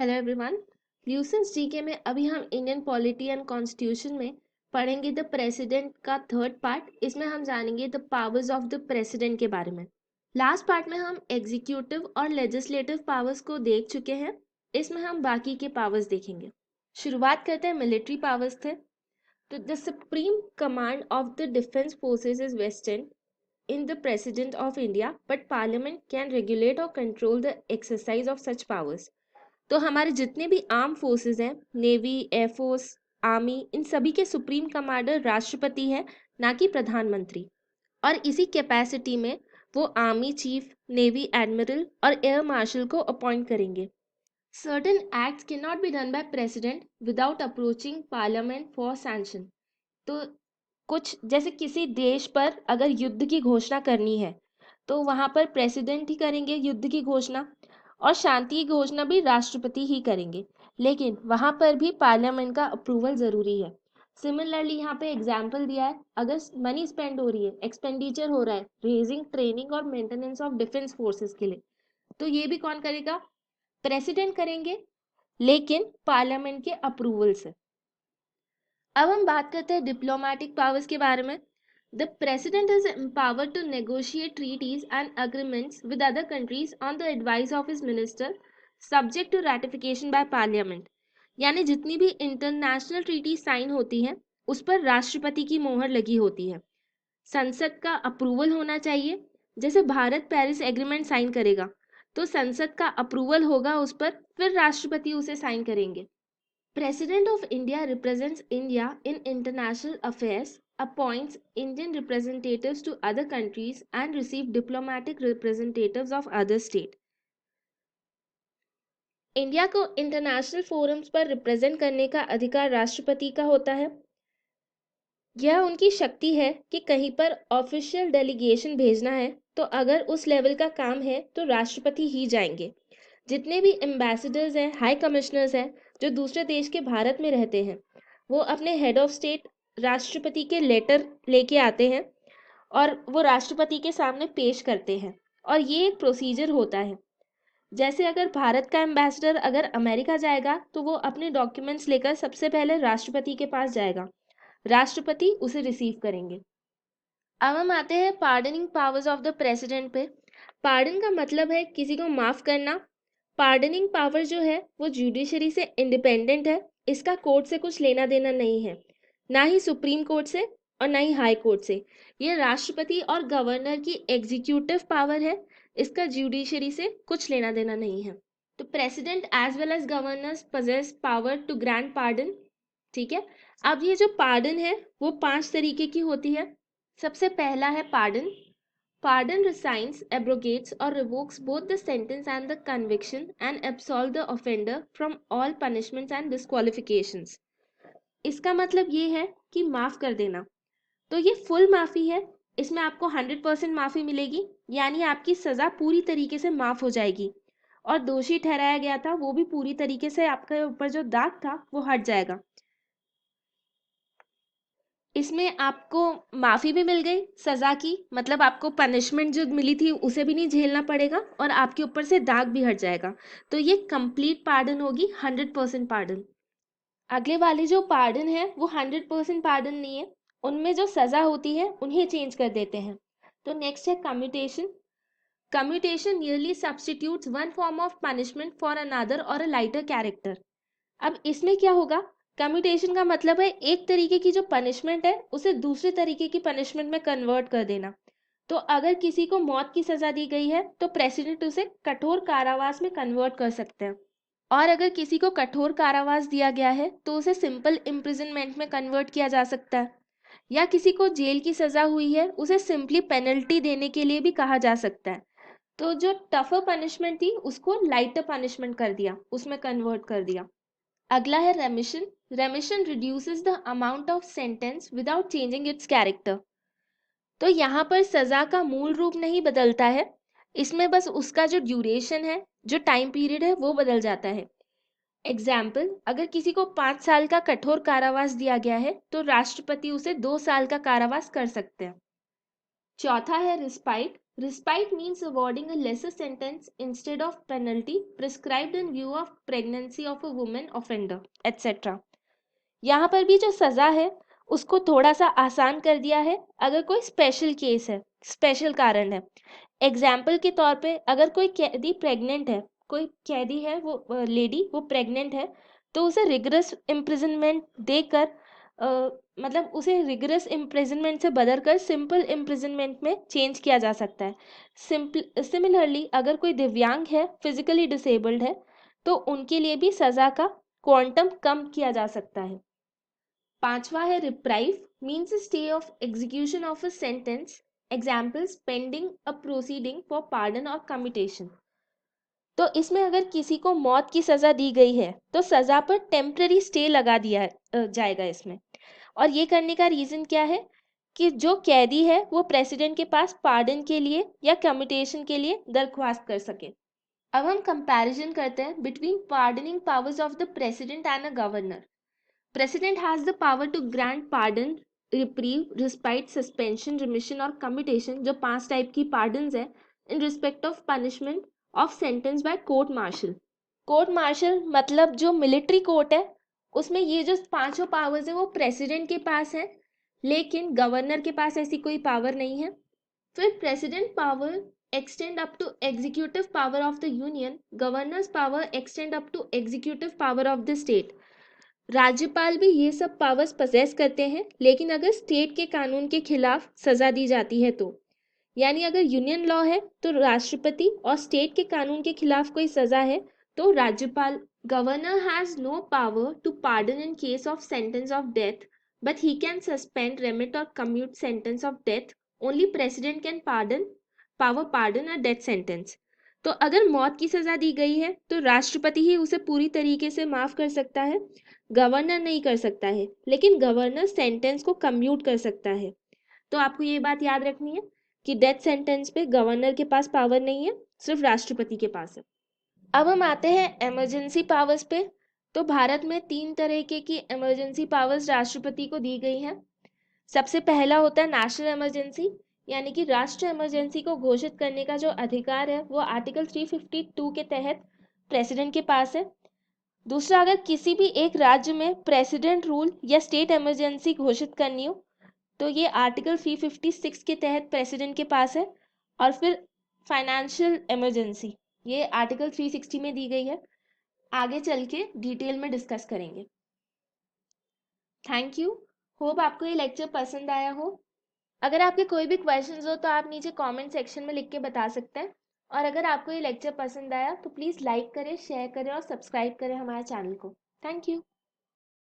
Hello everyone. ल्यूसेंस GK में अभी हम इंडियन पॉलिटी एंड कॉन्स्टिट्यूशन में पढ़ेंगे द प्रेसिडेंट का थर्ड पार्ट। इसमें हम जानेंगे the powers of the president के बारे में। लास्ट पार्ट में हम एग्जीक्यूटिव और लेजिस्लेटिव पावर्स को देख चुके हैं। इसमें हम बाकी के पावर्स देखेंगे। शुरुआत करते हैं मिलिट्री पावर्स थे। तो the supreme command of the defence forces is vested in the President of India, but Parliament can regulate or control the exercise of such powers. तो हमारे जितने भी आर्म फोर्सेस हैं, नेवी, एयरफोर्स, आर्मी, इन सभी के supreme commander राष्ट्रपति है, ना कि प्रधानमंत्री। और इसी कैपेसिटी में वो आर्मी चीफ, नेवी एडमिरल और एयर मार्शल को अपॉइंट करेंगे। Certain acts can not be done by president without approaching parliament for sanction. तो कुछ जैसे किसी देश पर अगर युद्ध की घोषणा करनी है तो वहां पर प्रेसिडेंट ही करेंगे युद्ध की घोषणा, और शांति की घोषणा भी राष्ट्रपति ही करेंगे, लेकिन वहां पर भी पार्लियामेंट का अप्रूवल जरूरी है। सिमिलरली यहाँ पे एग्जाम्पल दिया है, अगर मनी स्पेंड हो रही है, एक्सपेंडिचर हो रहा है रेजिंग, ट्रेनिंग और मेंटेनेंस ऑफ डिफेंस फोर्सेस के लिए, तो ये भी कौन करेगा? प्रेसिडेंट करेंगे, लेकिन पार्लियामेंट के अप्रूवल से। अब हम बात करते हैं डिप्लोमेटिक पावर्स के बारे में। The president is empowered to negotiate treaties and agreements with other countries on the advice of his minister, subject to ratification by parliament। यानी जितनी भी इंटरनेशनल ट्रीटी साइन होती हैं उस पर राष्ट्रपति की मोहर लगी होती है, संसद का अप्रूवल होना चाहिए। जैसे भारत पेरिस एग्रीमेंट साइन करेगा तो संसद का अप्रूवल होगा उस पर, फिर राष्ट्रपति उसे साइन करेंगे। President of India represents India in international affairs, appoints Indian representatives to other countries and receives diplomatic representatives of other states. India को इंटरनेशनल फोरम्स पर रिप्रेजेंट करने का अधिकार राष्ट्रपति का होता है। यह उनकी शक्ति है कि कहीं पर ऑफिशियल डेलीगेशन भेजना है तो अगर उस लेवल का काम है तो राष्ट्रपति ही जाएंगे। जितने भी एम्बेसडर्स हैं, हाई कमिश्नर्स हैं, जो दूसरे देश के भारत में रहते हैं, वो अपने हेड ऑफ स्टेट राष्ट्रपति के लेटर लेके आते हैं और वो राष्ट्रपति के सामने पेश करते हैं, और ये एक प्रोसीजर होता है। जैसे अगर भारत का एम्बेसडर अगर अमेरिका जाएगा तो वो अपने डॉक्यूमेंट्स लेकर सबसे पहले राष्ट्रपति के पास जाएगा, राष्ट्रपति उसे रिसीव करेंगे। अब हम आते हैं pardoning powers of the president पे। पार्डन का मतलब है किसी को माफ करना। पार्डनिंग पावर जो है वो जुडिशरी से इंडिपेंडेंट है, इसका कोर्ट से कुछ लेना देना नहीं है, ना ही सुप्रीम कोर्ट से और ना ही हाई कोर्ट से। ये राष्ट्रपति और गवर्नर की एग्जीक्यूटिव पावर है, इसका जुडिशरी से कुछ लेना देना नहीं है। तो president as well as governors possess power to grant pardon. ठीक है, अब ये जो पार्डन है वो 5 तरीके की होती है। सबसे पहला है pardon. Pardon resigns, abrogates or revokes both the sentence and the conviction and absolve the offender from all punishments and disqualifications। इसका मतलब ये है कि माफ कर देना। तो ये फुल माफी है, इसमें आपको 100% माफी मिलेगी, यानी आपकी सजा पूरी तरीके से माफ हो जाएगी, और दोषी ठहराया गया था वो भी पूरी तरीके से आपके ऊपर जो दाग था वो हट जाएगा। इसमें आपको माफी भी मिल गई सजा की, मतलब आपको पनिशमेंट जो मिली थी उसे भी नहीं झेलना पड़ेगा और आपके ऊपर से दाग भी हट जाएगा। तो ये कंप्लीट पार्डन होगी, 100% पार्डन। अगले वाली जो पार्डन है वो 100% पार्डन नहीं है, उनमें जो सजा होती है उन्हें चेंज कर देते हैं। तो नेक्स्ट है commutation. Commutation nearly substitutes one form of punishment for another और अ लाइटर कैरेक्टर। अब इसमें क्या होगा? कम्यूटेशन का मतलब है एक तरीके की जो पनिशमेंट है उसे दूसरे तरीके की पनिशमेंट में कन्वर्ट कर देना। तो अगर किसी को मौत की सजा दी गई है तो प्रेसिडेंट उसे कठोर कारावास में कन्वर्ट कर सकते हैं, और अगर किसी को कठोर कारावास दिया गया है तो उसे सिंपल इम्प्रिजनमेंट में कन्वर्ट किया जा सकता है, या किसी को जेल की सजा हुई है उसे सिंपली पेनल्टी देने के लिए भी कहा जा सकता है। तो जो टफर पनिशमेंट थी उसको लाइटर पनिशमेंट कर दिया, उसमें कन्वर्ट कर दिया। अगला है रेमिशन। रेमिशन reduces the amount of sentence without changing it's character. तो यहाँ पर सजा का मूल रूप नहीं बदलता है, इसमें बस उसका जो ड्यूरेशन है, जो टाइम पीरियड है वो बदल जाता है। एग्जाम्पल, अगर किसी को 5 साल का कठोर कारावास दिया गया है तो राष्ट्रपति उसे 2 साल का कारावास कर सकते हैं। चौथा है respite. Respite means awarding a lesser sentence instead of penalty prescribed in view of pregnancy of a woman offender, etc. यहाँ पर भी जो सज़ा है उसको थोड़ा सा आसान कर दिया है अगर कोई स्पेशल केस है, स्पेशल कारण है। एग्जाम्पल के तौर पे अगर कोई कैदी प्रेग्नेंट है, कोई कैदी है वो लेडी वो प्रेग्नेंट है, तो उसे रिगरस इम्प्रिजनमेंट देकर मतलब उसे रिगरस इम्प्रिजनमेंट से बदलकर सिंपल इम्प्रिजनमेंट में चेंज किया जा सकता है। सिमिलरली अगर कोई दिव्यांग है, फिजिकली डिसेबल्ड है, तो उनके लिए भी सज़ा का क्वांटम कम किया जा सकता है। पांचवा है reprieve, means stay of execution of a sentence, examples pending a proceeding for pardon और कम्यूटेशन। तो इसमें अगर किसी को मौत की सज़ा दी गई है तो सज़ा पर टेम्पररी स्टे लगा दिया जाएगा इसमें। और ये करने का रीज़न क्या है कि जो कैदी है वो प्रेसिडेंट के पास पार्डन के लिए या कम्यूटेशन के लिए दरख्वास्त कर सके। अब हम कंपैरिजन करते हैं between pardoning powers of the president and a governor. President has the power to grant pardon, reprieve, respite, suspension, remission और commutation, जो 5 टाइप की pardons है in respect of punishment of sentence by court martial. Court martial मतलब जो military court है उसमें ये जो 5 पावर्स है वो प्रेसिडेंट के पास है, लेकिन गवर्नर के पास ऐसी कोई पावर नहीं है। फिर president power extend up to executive power of the union, governor's power extend up to executive power of the state. राज्यपाल भी ये सब पावर्स पजेस करते हैं, लेकिन अगर स्टेट के कानून के खिलाफ सजा दी जाती है तो, यानी अगर यूनियन लॉ है तो राष्ट्रपति और स्टेट के कानून के खिलाफ कोई सजा है तो राज्यपाल। Governor has no power to pardon in case of sentence of death, but he can suspend, remit और commute sentence of death. Only president can pardon a death sentence. तो अगर मौत की सजा दी गई है तो राष्ट्रपति ही उसे पूरी तरीके से माफ कर सकता है, गवर्नर नहीं कर सकता है, लेकिन गवर्नर सेंटेंस को कम्यूट कर सकता है। तो आपको ये बात याद रखनी है कि डेथ सेंटेंस पे गवर्नर के पास पावर नहीं है, सिर्फ राष्ट्रपति के पास है। अब हम आते हैं इमरजेंसी पावर्स पे। तो भारत में 3 तरीके की इमरजेंसी पावर्स राष्ट्रपति को दी गई हैं। सबसे पहला होता है नेशनल इमरजेंसी, यानी कि राष्ट्रीय इमरजेंसी को घोषित करने का जो अधिकार है वो आर्टिकल 352 के तहत प्रेसिडेंट के पास है। दूसरा, अगर किसी भी एक राज्य में प्रेसिडेंट रूल या स्टेट इमरजेंसी घोषित करनी हो तो ये आर्टिकल 356 के तहत प्रेसिडेंट के पास है। और फिर फाइनेंशियल इमरजेंसी ये आर्टिकल 360 में दी गई है, आगे चल के डिटेल में डिस्कस करेंगे। थैंक यू, होप आपको ये लेक्चर पसंद आया हो। अगर आपके कोई भी क्वेश्चंस हो तो आप नीचे कमेंट सेक्शन में लिख के बता सकते हैं। और अगर आपको ये लेक्चर पसंद आया तो प्लीज़ लाइक करें, शेयर करें और सब्सक्राइब करें हमारे चैनल को। Thank you.